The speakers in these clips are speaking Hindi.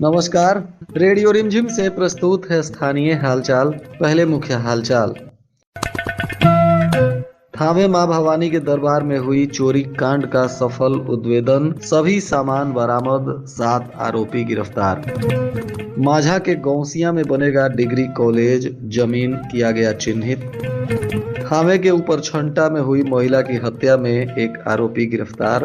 नमस्कार, रेडियो रिमझिम से प्रस्तुत है स्थानीय हालचाल। पहले मुख्य हालचाल। थावे मां भवानी के दरबार में हुई चोरी कांड का सफल उद्भेदन, सभी सामान बरामद, 7 आरोपी गिरफ्तार। माझा के गौसिया में बनेगा डिग्री कॉलेज, जमीन किया गया चिन्हित। थावे के ऊपर छंटा में हुई महिला की हत्या में एक आरोपी गिरफ्तार।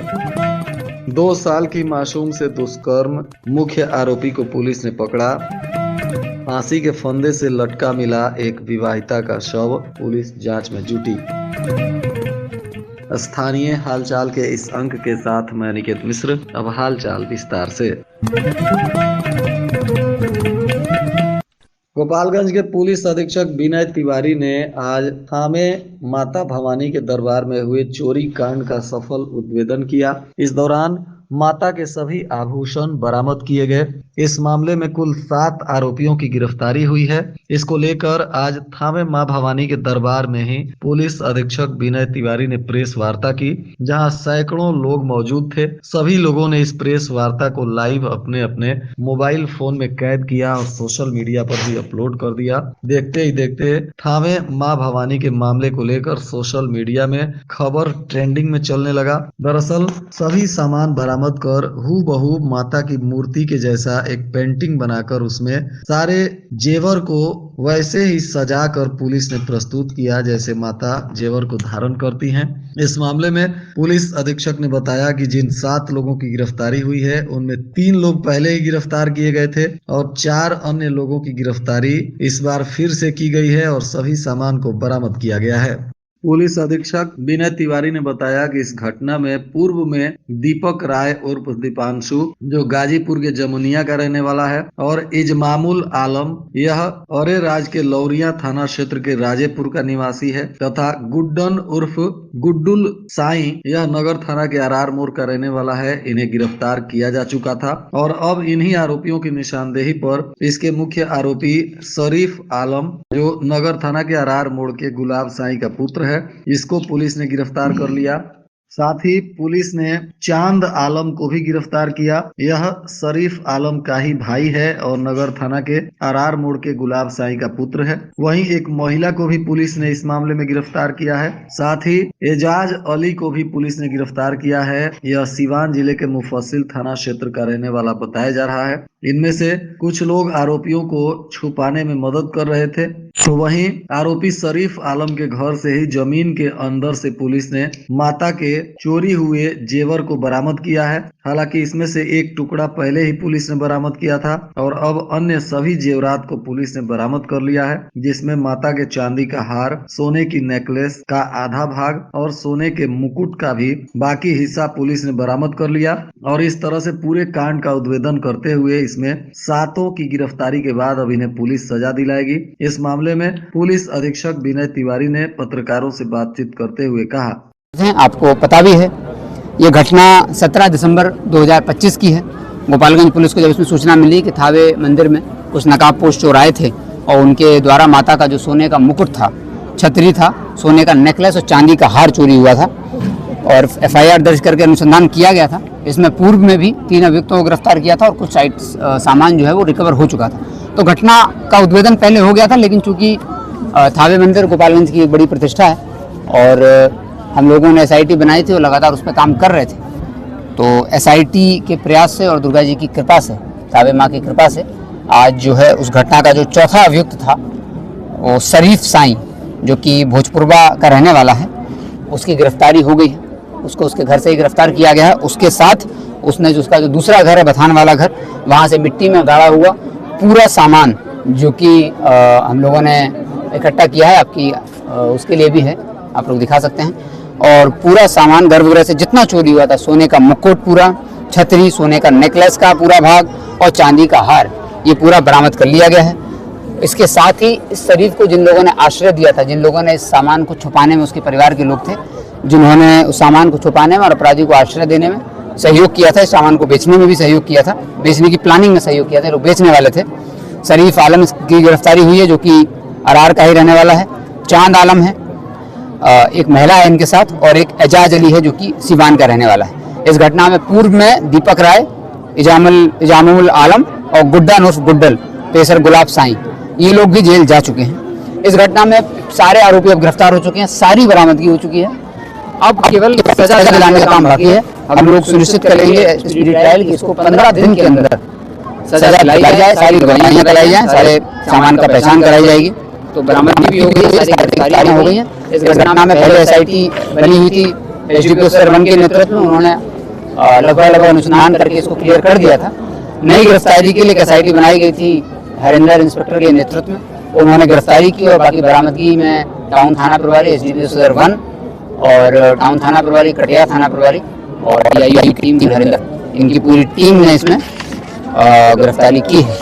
2 साल की मासूम से दुष्कर्म, मुख्य आरोपी को पुलिस ने पकड़ा। फांसी के फंदे से लटका मिला एक विवाहिता का शव, पुलिस जांच में जुटी। स्थानीय हालचाल के इस अंक के साथ मैं निकेत मिश्र। अब हालचाल विस्तार से। गोपालगंज के पुलिस अधीक्षक विनय तिवारी ने आज थावे माता भवानी के दरबार में हुए चोरी कांड का सफल उद्भेदन किया। इस दौरान माता के सभी आभूषण बरामद किए गए। इस मामले में कुल 7 आरोपियों की गिरफ्तारी हुई है। इसको लेकर आज थावे मां भवानी के दरबार में ही पुलिस अधीक्षक विनय तिवारी ने प्रेस वार्ता की, जहां सैकड़ों लोग मौजूद थे। सभी लोगों ने इस प्रेस वार्ता को लाइव अपने अपने मोबाइल फोन में कैद किया और सोशल मीडिया पर भी अपलोड कर दिया। देखते ही देखते थावे मां भवानी के मामले को लेकर सोशल मीडिया में खबर ट्रेंडिंग में चलने लगा। दरअसल सभी सामान बरामद कर हूबहू माता की मूर्ति के जैसा एक पेंटिंग बनाकर उसमें सारे जेवर को वैसे ही सजा कर पुलिस ने प्रस्तुत किया जैसे माता जेवर को धारण करती हैं। इस मामले में पुलिस अधीक्षक ने बताया कि जिन 7 लोगों की गिरफ्तारी हुई है उनमें 3 लोग पहले ही गिरफ्तार किए गए थे और 4 अन्य लोगों की गिरफ्तारी इस बार फिर से की गई है और सभी सामान को बरामद किया गया है। पुलिस अधीक्षक विनय तिवारी ने बताया कि इस घटना में पूर्व में दीपक राय उर्फ दीपांशु, जो गाजीपुर के जमुनिया का रहने वाला है, और इजमामुल आलम, यह औरे राज के लौरिया थाना क्षेत्र के राजेपुर का निवासी है, तथा गुड्डन उर्फ गुड्डुल साई, यह नगर थाना के आरआर मोड़ का रहने वाला है। इन्हें गिरफ्तार किया जा चुका था और अब इन्हीं आरोपियों की निशानदेही पर इसके मुख्य आरोपी शरीफ आलम, जो नगर थाना के आरआर मोड़ के गुलाब साई का पुत्र है, इसको पुलिस ने गिरफ्तार कर लिया। साथ ही पुलिस ने चांद आलम को भी गिरफ्तार किया। यह शरीफ आलम का ही भाई है और नगर थाना के आरआर मोड़ के गुलाब साई का पुत्र है। वहीं एक महिला को भी पुलिस ने इस मामले में गिरफ्तार किया है। साथ ही एजाज अली को भी पुलिस ने गिरफ्तार किया है। यह सीवान जिले के मुफस्सिल थाना क्षेत्र का रहने वाला बताया जा रहा है। इनमें से कुछ लोग आरोपियों को छुपाने में मदद कर रहे थे, तो वहीं आरोपी शरीफ आलम के घर से ही जमीन के अंदर से पुलिस ने माता के चोरी हुए जेवर को बरामद किया है। हालांकि इसमें से एक टुकड़ा पहले ही पुलिस ने बरामद किया था और अब अन्य सभी जेवरात को पुलिस ने बरामद कर लिया है, जिसमें माता के चांदी का हार, सोने की नेकलेस का आधा भाग और सोने के मुकुट का भी बाकी हिस्सा पुलिस ने बरामद कर लिया। और इस तरह से पूरे कांड का उद्भेदन करते हुए इसमें 7 की गिरफ्तारी के बाद अब इन्हें पुलिस सजा दिलाएगी। इस मामले में पुलिस अधीक्षक विनय तिवारी ने पत्रकारों से बातचीत करते हुए कहा, आपको पता भी है ये घटना 17 दिसंबर 2025 की है। गोपालगंज पुलिस को जब इसमें सूचना मिली कि थावे मंदिर में कुछ नकाबपोश चोर आए थे और उनके द्वारा माता का जो सोने का मुकुट था, छतरी था, सोने का नेकलेस और चांदी का हार चोरी हुआ था और FIR दर्ज करके अनुसंधान किया गया था। इसमें पूर्व में भी 3 अभियुक्तों को गिरफ्तार किया था और कुछ सामान जो है वो रिकवर हो चुका था। तो घटना का उद्भेदन पहले हो गया था, लेकिन चूंकि थावे मंदिर गोपालगंज की एक बड़ी प्रतिष्ठा है और हम लोगों ने SIT बनाई थी और लगातार उस पर काम कर रहे थे, तो SIT के प्रयास से और दुर्गा जी की कृपा से, थावे माँ की कृपा से आज जो है उस घटना का जो चौथा अभियुक्त था वो शरीफ साई, जो कि भोजपुरवा का रहने वाला है, उसकी गिरफ्तारी हो गई है। उसको उसके घर से ही गिरफ्तार किया गया है। उसके साथ उसने जो उसका जो दूसरा घर है, बथान वाला घर, वहाँ से मिट्टी में गाड़ा हुआ पूरा सामान जो कि हम लोगों ने इकट्ठा किया है, आपकी उसके लिए भी है, आप लोग दिखा सकते हैं। और पूरा सामान गर्भगृह से जितना चोरी हुआ था, सोने का मुकुट पूरा, छतरी, सोने का नेकलेस का पूरा भाग और चांदी का हार, ये पूरा बरामद कर लिया गया है। इसके साथ ही इस शरीफ को जिन लोगों ने आश्रय दिया था, जिन लोगों ने इस सामान को छुपाने में, उसके परिवार के लोग थे जिन्होंने उस सामान को छुपाने में और अपराधी को आश्रय देने में सहयोग किया था, इस सामान को बेचने में भी सहयोग किया था, बेचने की प्लानिंग में सहयोग किया था, लोग बेचने वाले थे। शरीफ आलम की गिरफ्तारी हुई है, जो कि आरआर का ही रहने वाला है। चांद आलम है, एक महिला है इनके साथ और एक एजाज अली है जो कि सिवान का रहने वाला है। इस घटना में पूर्व में दीपक राय, इजामुल आलम और गुड्डा नूफ गुड्डल, पेसर गुलाब साईं, ये लोग भी जेल जा चुके हैं। इस घटना में सारे आरोपी अब गिरफ्तार हो चुके हैं, सारी बरामदगी हो चुकी है। अब केवल सजा दिलाने का काम बाकी है। हम लोग सुनिश्चित करेंगे स्पीडी ट्रायल कि इसको 15 दिन के अंदर सजा दिलाई जाए, सारी गवाहियां कराई जाए, सारे सामान का पहचान कराई जाएगी। तो बरामदगी भी हो गई है, सारी गिरफ्तारियां हो गई हैं। इस घटना में पहले एसआईटी बनी हुई थी एसडीपीओ सर 1 के नेतृत्व में, उन्होंने लगभग अनुसंधान करके इसको क्लियर कर दिया था। नई गिरफ्तारी के लिए एक एसआईटी बनाई गई थी हरिंदर इंस्पेक्टर के नेतृत्व में, उन्होंने गिरफ्तारी की और बाकी बरामदगी में टाउन थाना प्रभारी एसडीपीओ सर 1 और टाउन थाना प्रभारी, कटिया थाना प्रभारी और DIU की टीम हरिंदर, इनकी पूरी टीम ने इसमें गिरफ्तारी की है।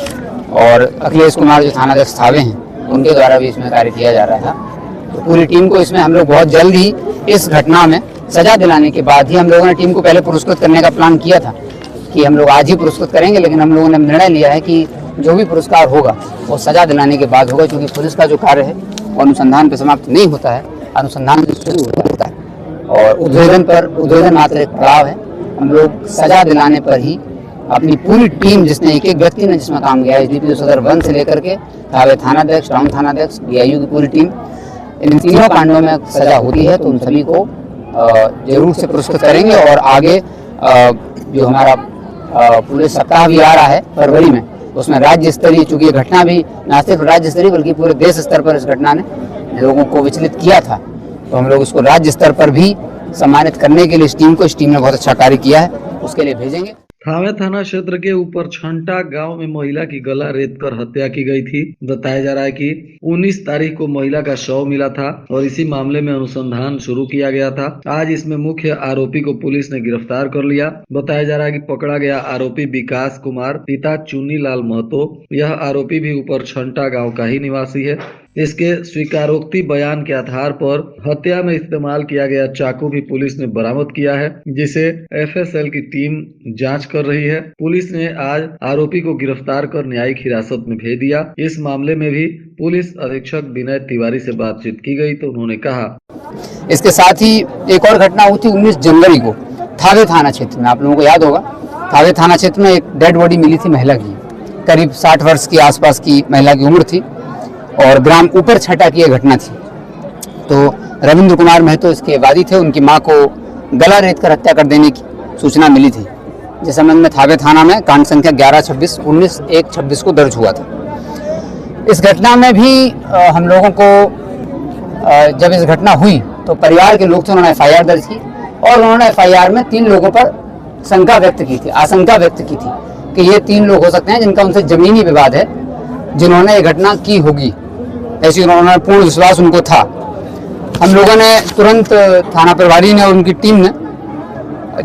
और अखिलेश कुमार जो थानाध्यक्ष थावे हैं उनके द्वारा भी इसमें कार्य किया जा रहा था। तो पूरी टीम को इसमें हम लोग बहुत जल्द ही इस घटना में सजा दिलाने के बाद ही, हम लोगों ने टीम को पहले पुरस्कृत करने का प्लान किया था कि हम लोग आज ही पुरस्कृत करेंगे, लेकिन हम लोगों ने निर्णय लिया है कि जो भी पुरस्कार होगा वो सजा दिलाने के बाद होगा, क्योंकि पुलिस का जो कार्य है वो अनुसंधान पे समाप्त नहीं होता है, अनुसंधान शुरू होता है और उद्भेदन मात्र एक पड़ाव है। हम लोग सजा दिलाने पर ही अपनी पूरी टीम, जिसने एक एक व्यक्ति ने जिसमें काम किया है, एसडीपीओ सदर 1 से लेकर के थावे थानाध्यक्ष, टाउन थानाध्यक्ष, DIU की पूरी टीम, इन तीनों कांडों में सजा होती है तो उन सभी को जरूर से पुरस्कृत करेंगे। और आगे जो हमारा पुलिस सप्ताह भी आ रहा है फरवरी में, उसमें राज्य स्तरीय, चूंकि ये घटना भी न सिर्फ राज्य स्तरीय बल्कि पूरे देश स्तर पर इस घटना ने लोगों को विचलित किया था, तो हम लोग इसको राज्य स्तर पर भी सम्मानित करने के लिए इस टीम ने बहुत अच्छा कार्य किया है, उसके लिए भेजेंगे। थावे थाना क्षेत्र के ऊपर छंटा गांव में महिला की गला रेत कर हत्या की गई थी। बताया जा रहा है कि 19 तारीख को महिला का शव मिला था और इसी मामले में अनुसंधान शुरू किया गया था। आज इसमें मुख्य आरोपी को पुलिस ने गिरफ्तार कर लिया। बताया जा रहा है कि पकड़ा गया आरोपी विकास कुमार, पिता चुन्नी लाल महतो, यह आरोपी भी ऊपर छंटा गाँव का ही निवासी है। इसके स्वीकारोक्ति बयान के आधार पर हत्या में इस्तेमाल किया गया चाकू भी पुलिस ने बरामद किया है, जिसे FSL की टीम जांच कर रही है। पुलिस ने आज आरोपी को गिरफ्तार कर न्यायिक हिरासत में भेज दिया। इस मामले में भी पुलिस अधीक्षक विनय तिवारी से बातचीत की गई तो उन्होंने कहा, इसके साथ ही एक और घटना हुई थी 19 जनवरी को थावे थाना क्षेत्र में। आप लोगों को याद होगा, थावे थाना क्षेत्र में एक डेड बॉडी मिली थी महिला की, करीब 60 वर्ष के आसपास की महिला की उम्र थी और ग्राम ऊपर छटा की यह घटना थी। तो रविंद्र कुमार महतो इसके वादी थे, उनकी मां को गला रेत कर हत्या कर देने की सूचना मिली थी, जिस संबंध में थावे थाना में कांड संख्या 11/26/19/126 को दर्ज हुआ था। इस घटना में भी हम लोगों को जब इस घटना हुई तो परिवार के लोग थे, उन्होंने FIR दर्ज की और उन्होंने FIR में 3 लोगों पर शंका व्यक्त की थी, आशंका व्यक्त की थी कि ये 3 लोग हो सकते हैं जिनका उनसे जमीनी विवाद है, जिन्होंने ये घटना की होगी, ऐसी उन्होंने पूर्ण विश्वास उनको था। हम लोगों ने तुरंत थाना प्रभारी ने और उनकी टीम ने,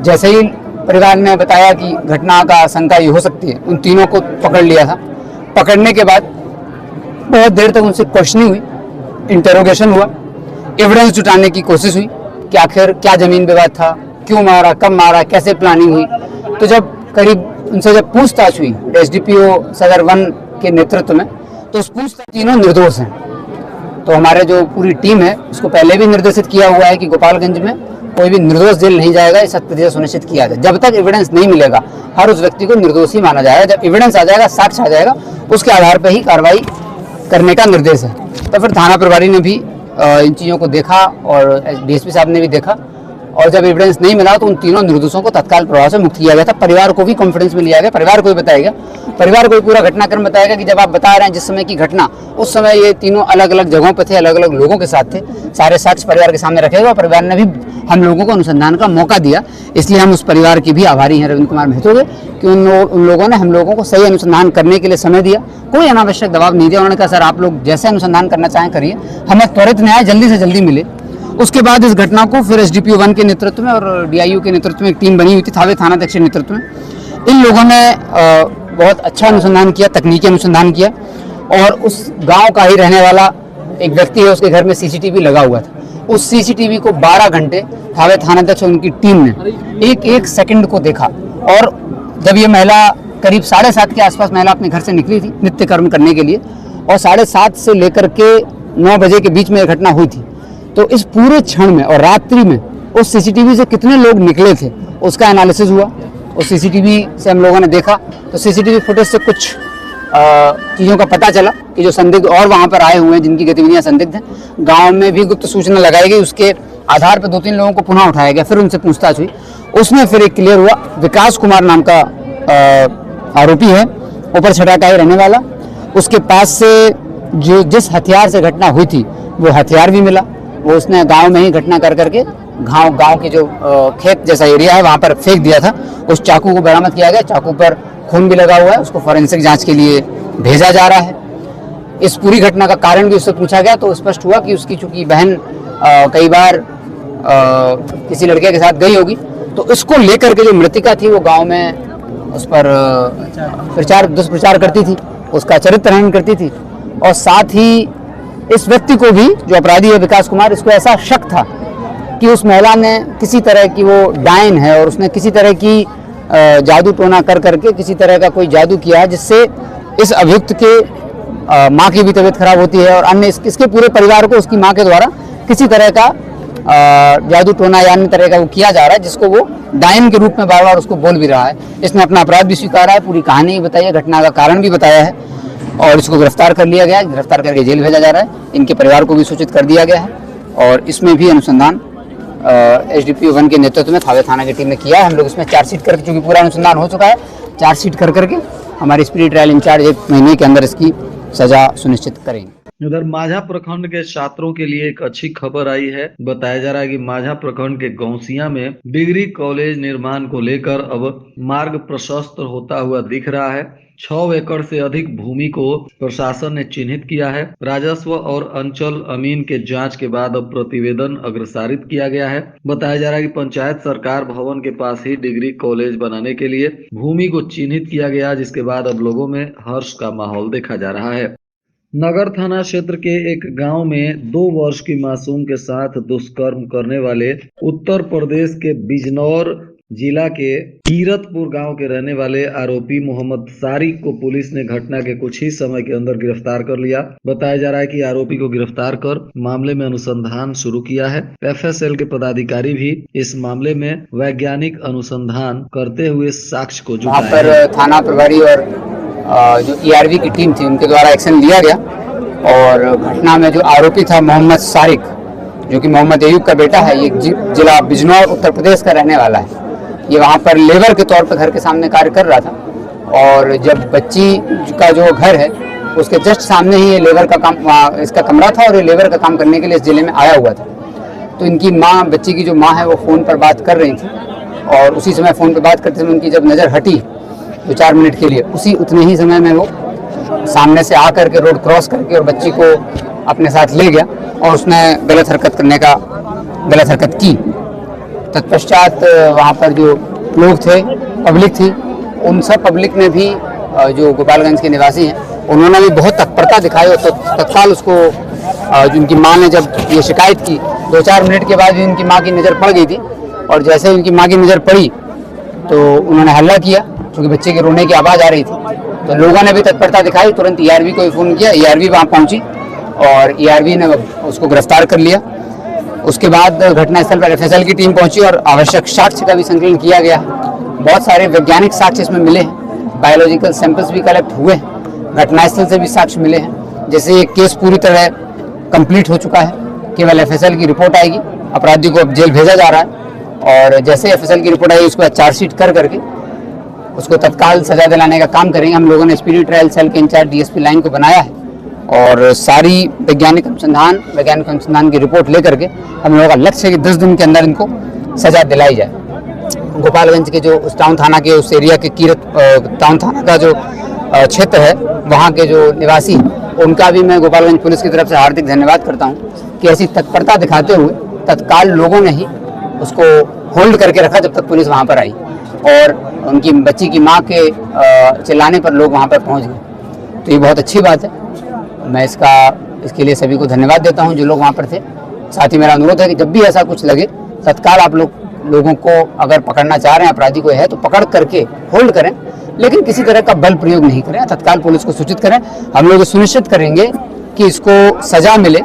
जैसे ही परिवार ने बताया कि घटना का आशंका ये हो सकती है, उन तीनों को पकड़ लिया था। पकड़ने के बाद बहुत देर तक उनसे क्वेश्चनिंग हुई, इंटरोगेशन हुआ, एविडेंस जुटाने की कोशिश हुई कि आखिर क्या जमीन विवाद था, क्यों मारा, कब मारा, कैसे प्लानिंग हुई। तो जब करीब उनसे जब पूछताछ हुई एसडीपीओ सदर 1 के नेतृत्व में, तो उस पूछताछ तीनों निर्दोष हैं। तो हमारे जो पूरी टीम है उसको पहले भी निर्देशित किया हुआ है कि गोपालगंज में कोई भी निर्दोष जेल नहीं जाएगा, इस 100% सुनिश्चित किया जाए। जब तक एविडेंस नहीं मिलेगा हर उस व्यक्ति को निर्दोष ही माना जाएगा। जब एविडेंस आ जाएगा, साक्ष्य आ जाएगा, उसके आधार पर ही कार्रवाई करने का निर्देश है। तो फिर थाना प्रभारी ने भी इन चीज़ों को देखा और DSP साहब ने भी देखा और जब एविडेंस नहीं मिला तो उन तीनों निर्दोषों को तत्काल प्रभाव से मुक्त किया गया था। परिवार को भी कॉन्फिडेंस में लिया गया, परिवार को भी बताया, परिवार को पूरा घटनाक्रम बताएगा कि जब आप बता रहे हैं जिस समय की घटना, उस समय ये तीनों अलग अलग जगहों पर थे, अलग अलग लोगों के साथ थे। सारे साक्ष्य परिवार के सामने रखेगा। परिवार ने भी हम लोगों को अनुसंधान का मौका दिया, इसलिए हम उस परिवार के भी आभारी हैं रविंद्र कुमार महतो के कि उन लोगों ने हम लोगों को सही अनुसंधान करने के लिए समय दिया, कोई अनावश्यक दबाव नहीं दिया। उन्होंने कहा सर आप लोग जैसे अनुसंधान करना चाहें करिए, हमें त्वरित न्याय जल्दी से जल्दी मिले। उसके बाद इस घटना को फिर SDPO 1 के नेतृत्व में और DIU के नेतृत्व में एक टीम बनी हुई थी, थावे थानाध्यक्ष के नेतृत्व में। इन लोगों ने बहुत अच्छा अनुसंधान किया, तकनीकी अनुसंधान किया और उस गांव का ही रहने वाला एक व्यक्ति है, उसके घर में CCTV लगा हुआ था। उस CCTV को 12 घंटे थावे थानाध्यक्ष और उनकी टीम ने एक एक सेकंड को देखा और जब ये महिला करीब 7:30 के आसपास महिला अपने घर से निकली थी नित्य कर्म करने के लिए और 7:30 से लेकर के 9 बजे के बीच में यह घटना हुई थी। तो इस पूरे क्षण में और रात्रि में उस सीसीटीवी से कितने लोग निकले थे उसका एनालिसिस हुआ। उस सीसीटीवी से हम लोगों ने देखा तो सीसीटीवी फुटेज से कुछ चीज़ों का पता चला कि जो संदिग्ध और वहाँ पर आए हुए हैं जिनकी गतिविधियाँ संदिग्ध हैं, गांव में भी गुप्त सूचना लगाई गई। उसके आधार पर 2-3 लोगों को पुनः उठाया गया, फिर उनसे पूछताछ हुई। उसमें फिर एक क्लियर हुआ, विकास कुमार नाम का आरोपी है, ऊपर छठा का ही रहने वाला। उसके पास से जो जिस हथियार से घटना हुई थी वो हथियार भी मिला। वो उसने गांव में ही घटना कर करके गांव के जो खेत जैसा एरिया है वहाँ पर फेंक दिया था। उस चाकू को बरामद किया गया, चाकू पर खून भी लगा हुआ है, उसको फॉरेंसिक जांच के लिए भेजा जा रहा है। इस पूरी घटना का कारण भी उससे पूछा गया तो स्पष्ट हुआ कि उसकी चूंकि बहन कई बार किसी लड़के के साथ गई होगी, तो इसको लेकर के जो मृतिका थी वो गांव में उस पर दुष्प्रचार करती थी, उसका चरित्र हनन करती थी। और साथ ही इस व्यक्ति को भी, जो अपराधी है विकास कुमार, इसको ऐसा शक था कि उस महिला ने किसी तरह की, वो डायन है और उसने किसी तरह की जादू टोना कर करके किसी तरह का कोई जादू किया है जिससे इस अभियुक्त के माँ की भी तबीयत खराब होती है और अन्य इसके पूरे परिवार को उसकी माँ के द्वारा किसी तरह का जादू टोना या अन्य तरह का वो किया जा रहा है, जिसको वो डायन के रूप में बार बार उसको बोल भी रहा है। इसने अपना अपराध भी स्वीकारा है, पूरी कहानी भी बताई है, घटना का कारण भी बताया है और इसको गिरफ्तार कर लिया गया है। गिरफ्तार करके जेल भेजा जा रहा है। इनके परिवार को भी सूचित कर दिया गया है और इसमें भी अनुसंधान एसडीपीओ 1 के नेतृत्व में थावे थाना की टीम ने किया है। हम लोग इसमें चार्जशीट करके, चूंकि पूरा अनुसंधान हो चुका है, चार्जशीट कर करके हमारे स्पीडी ट्रायल इंचार्ज 1 महीने के अंदर इसकी सजा सुनिश्चित करेंगे। उधर माझा प्रखंड के छात्रों के लिए एक अच्छी खबर आई है। बताया जा रहा है कि माझा प्रखंड के गौसिया में डिग्री कॉलेज निर्माण को लेकर अब मार्ग प्रशस्त होता हुआ दिख रहा है। 6 एकड़ से अधिक भूमि को प्रशासन ने चिन्हित किया है। राजस्व और अंचल अमीन के जांच के बाद अब प्रतिवेदन अग्रसारित किया गया है। बताया जा रहा है कि पंचायत सरकार भवन के पास ही डिग्री कॉलेज बनाने के लिए भूमि को चिन्हित किया गया, जिसके बाद अब लोगों में हर्ष का माहौल देखा जा रहा है। नगर थाना क्षेत्र के एक गांव में 2 वर्ष की मासूम के साथ दुष्कर्म करने वाले उत्तर प्रदेश के बिजनौर जिला के कीरतपुर गांव के रहने वाले आरोपी मोहम्मद सारिक को पुलिस ने घटना के कुछ ही समय के अंदर गिरफ्तार कर लिया। बताया जा रहा है कि आरोपी को गिरफ्तार कर मामले में अनुसंधान शुरू किया है। एफएसएल के पदाधिकारी भी इस मामले में वैज्ञानिक अनुसंधान करते हुए साक्ष्य को जुटाया। वहाँ पर थाना प्रभारी और जो ईआरवी की टीम थी उनके द्वारा एक्शन लिया गया और घटना में जो आरोपी था मोहम्मद सारिक, जो कि मोहम्मद अयूब का बेटा है, ये जिला बिजनौर उत्तर प्रदेश का रहने वाला है। ये वहाँ पर लेबर के तौर पर घर के सामने कार्य कर रहा था और जब बच्ची का जो घर है उसके जस्ट सामने ही ये लेबर का काम, इसका कमरा था और ये लेबर का काम करने के लिए इस जिले में आया हुआ था। तो इनकी माँ, बच्ची की जो माँ है, वो फ़ोन पर बात कर रही थी और उसी समय फ़ोन पर बात करते समय उनकी जब नज़र हटी 2-4 मिनट के लिए, उतने ही समय में वो सामने से आकर के रोड क्रॉस करके और बच्ची को अपने साथ ले गया और उसने गलत हरकत की। तत्पश्चात वहाँ पर जो लोग थे, पब्लिक थी, उन सब पब्लिक ने भी, जो गोपालगंज के निवासी हैं, उन्होंने भी बहुत तत्परता दिखाई और तो तत्काल उसको, जिनकी माँ ने जब ये शिकायत की 2-4 मिनट के बाद भी उनकी माँ की नज़र पड़ गई थी और जैसे ही उनकी माँ की नज़र पड़ी तो उन्होंने हल्ला किया, क्योंकि बच्चे के रोने की आवाज़ आ रही थी। तो लोगों ने भी तत्परता दिखाई, तुरंत ईआरवी को फ़ोन किया, ईआरवी वहाँ पहुँची और ईआरवी ने उसको गिरफ्तार कर लिया। उसके बाद घटनास्थल पर एफएसएल की टीम पहुंची और आवश्यक साक्ष्य का भी संकलन किया गया। बहुत सारे वैज्ञानिक साक्ष्य इसमें मिले हैं, बायोलॉजिकल सैंपल्स भी कलेक्ट हुए हैं, घटनास्थल से भी साक्ष्य मिले हैं। जैसे ये केस पूरी तरह कंप्लीट हो चुका है, केवल एफएसएल की रिपोर्ट आएगी, अपराधी को अब जेल भेजा जा रहा है और जैसे एफएसएल की रिपोर्ट आएगी उसको चार्जशीट कर करके उसको तत्काल सजा दिलाने का काम करेंगे। हम लोगों ने स्पीडी ट्रायल सेल के इंचार्ज डीएसपी लाइन को बनाया है और सारी वैज्ञानिक अनुसंधान की रिपोर्ट लेकर के हम लोगों का लक्ष्य है कि 10 दिन के अंदर इनको सजा दिलाई जाए। गोपालगंज के जो उस टाउन थाना के उस एरिया के टाउन थाना का जो क्षेत्र है, वहाँ के जो निवासी, उनका भी मैं गोपालगंज पुलिस की तरफ से हार्दिक धन्यवाद करता हूँ कि ऐसी तत्परता दिखाते हुए तत्काल लोगों ने ही उसको होल्ड करके रखा जब तक पुलिस वहाँ पर आई और उनकी बच्ची की माँ के चिल्लाने पर लोग वहाँ पर पहुँच गए। तो ये बहुत अच्छी बात है, मैं इसके लिए सभी को धन्यवाद देता हूँ जो लोग वहाँ पर थे। साथ ही मेरा अनुरोध है कि जब भी ऐसा कुछ लगे तत्काल आप लोगों को अगर पकड़ना चाह रहे हैं, अपराधी को है, तो पकड़ करके होल्ड करें, लेकिन किसी तरह का बल प्रयोग नहीं करें, तत्काल पुलिस को सूचित करें। हम लोग सुनिश्चित करेंगे कि इसको सजा मिले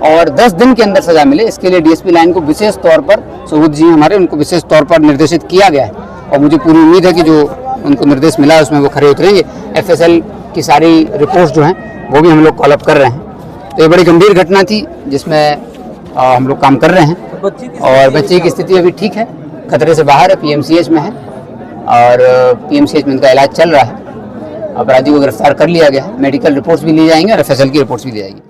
और 10 दिन के अंदर सजा मिले, इसके लिए डीएसपी लाइन को विशेष तौर पर सुबोध जी हमारे उनको विशेष तौर पर निर्देशित किया गया है और मुझे पूरी उम्मीद है कि जो उनको निर्देश मिला है उसमें वो खरे उतरेंगे। FSL की सारी रिपोर्ट्स जो हैं वो भी हम लोग कॉल अप कर रहे हैं। तो ये बड़ी गंभीर घटना थी जिसमें हम लोग काम कर रहे हैं और बच्चे की स्थिति अभी ठीक है, खतरे से बाहर है, PMCH में है और PMCH में इनका इलाज चल रहा है। अपराधी को गिरफ्तार कर लिया गया है, मेडिकल रिपोर्ट्स भी ली जाएंगी और FSL की रिपोर्ट्स भी ली जाएगी।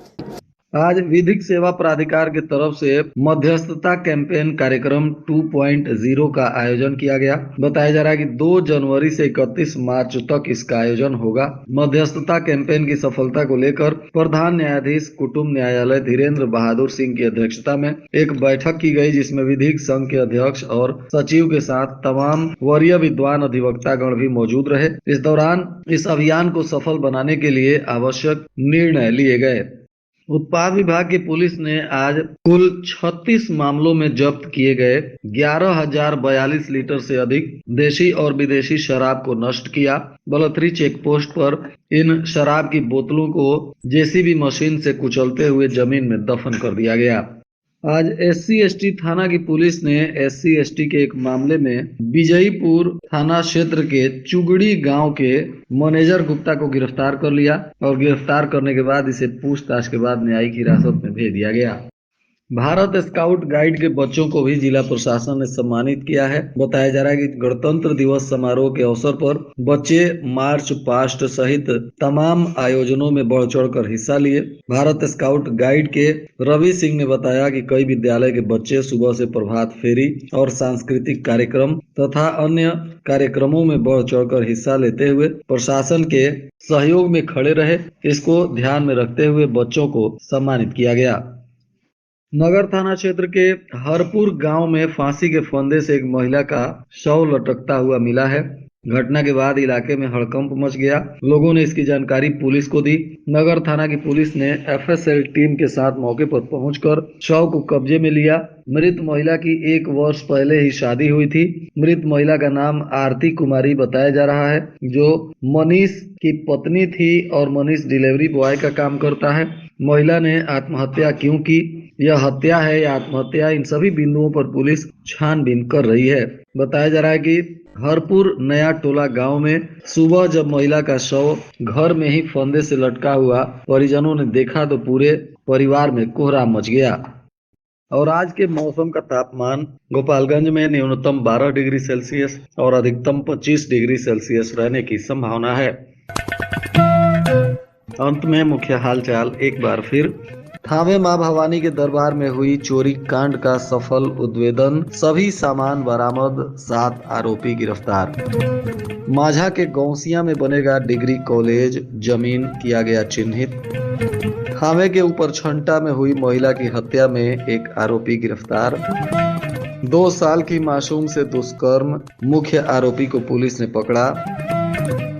आज विधिक सेवा प्राधिकार की तरफ से मध्यस्थता कैंपेन कार्यक्रम 2.0 का आयोजन किया गया। बताया जा रहा है कि 2 जनवरी से 31 मार्च तक इसका आयोजन होगा। मध्यस्थता कैंपेन की सफलता को लेकर प्रधान न्यायाधीश कुटुंब न्यायालय धीरेन्द्र बहादुर सिंह की अध्यक्षता में एक बैठक की गई, जिसमें विधिक संघ के अध्यक्ष और सचिव के साथ तमाम वरीय विद्वान अधिवक्तागण भी मौजूद रहे। इस दौरान इस अभियान को सफल बनाने के लिए आवश्यक निर्णय लिए गए। उत्पाद विभाग की पुलिस ने आज कुल 36 मामलों में जब्त किए गए 11,042 लीटर से अधिक देशी और विदेशी शराब को नष्ट किया। बलथरी चेक पोस्ट पर इन शराब की बोतलों को JCB मशीन से कुचलते हुए जमीन में दफन कर दिया गया। आज SC/ST थाना की पुलिस ने SC/ST के एक मामले में विजयीपुर थाना क्षेत्र के चुगड़ी गांव के मैनेजर गुप्ता को गिरफ्तार कर लिया और गिरफ्तार करने के बाद इसे पूछताछ के बाद न्यायिक हिरासत में भेज दिया गया। भारत स्काउट गाइड के बच्चों को भी जिला प्रशासन ने सम्मानित किया है। बताया जा रहा है कि गणतंत्र दिवस समारोह के अवसर पर बच्चे मार्च पास्ट सहित तमाम आयोजनों में बढ़ चढ़कर हिस्सा लिए। भारत स्काउट गाइड के रवि सिंह ने बताया कि कई विद्यालय के बच्चे सुबह से प्रभात फेरी और सांस्कृतिक कार्यक्रम तथा अन्य कार्यक्रमों में बढ़ चढ़कर हिस्सा लेते हुए प्रशासन के सहयोग में खड़े रहे। इसको ध्यान में रखते हुए बच्चों को सम्मानित किया गया। नगर थाना क्षेत्र के हरपुर गांव में फांसी के फंदे से एक महिला का शव लटकता हुआ मिला है। घटना के बाद इलाके में हड़कंप मच गया। लोगों ने इसकी जानकारी पुलिस को दी। नगर थाना की पुलिस ने FSL टीम के साथ मौके पर पहुंचकर शव को कब्जे में लिया। मृत महिला की 1 वर्ष पहले ही शादी हुई थी। मृत महिला का नाम आरती कुमारी बताया जा रहा है, जो मनीष की पत्नी थी और मनीष डिलीवरी बॉय का काम करता है। महिला ने आत्महत्या क्यों की, यह हत्या है या आत्महत्या, इन सभी बिंदुओं पर पुलिस छानबीन कर रही है। बताया जा रहा है कि हरपुर नया टोला गांव में सुबह जब महिला का शव घर में ही फंदे से लटका हुआ परिजनों ने देखा तो पूरे परिवार में कोहराम मच गया। और आज के मौसम का तापमान गोपालगंज में न्यूनतम 12 डिग्री सेल्सियस और अधिकतम 25 डिग्री सेल्सियस रहने की संभावना है। अंत में मुख्य हालचाल एक बार फिर। थावे मां भवानी के दरबार में हुई चोरी कांड का सफल उद्भेदन, सभी सामान बरामद, 7 आरोपी गिरफ्तार। माझा के गौसिया में बनेगा डिग्री कॉलेज, जमीन किया गया चिन्हित। थावे के ऊपर छंटा में हुई महिला की हत्या में एक आरोपी गिरफ्तार। 2 साल की मासूम से दुष्कर्म, मुख्य आरोपी को पुलिस ने पकड़ा।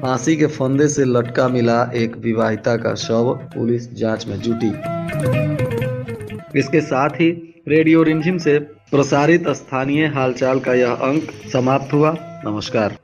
फांसी के फंदे से लटका मिला एक विवाहिता का शव, पुलिस जांच में जुटी। इसके साथ ही रेडियो रिमझिम से प्रसारित स्थानीय हालचाल का यह अंक समाप्त हुआ। नमस्कार।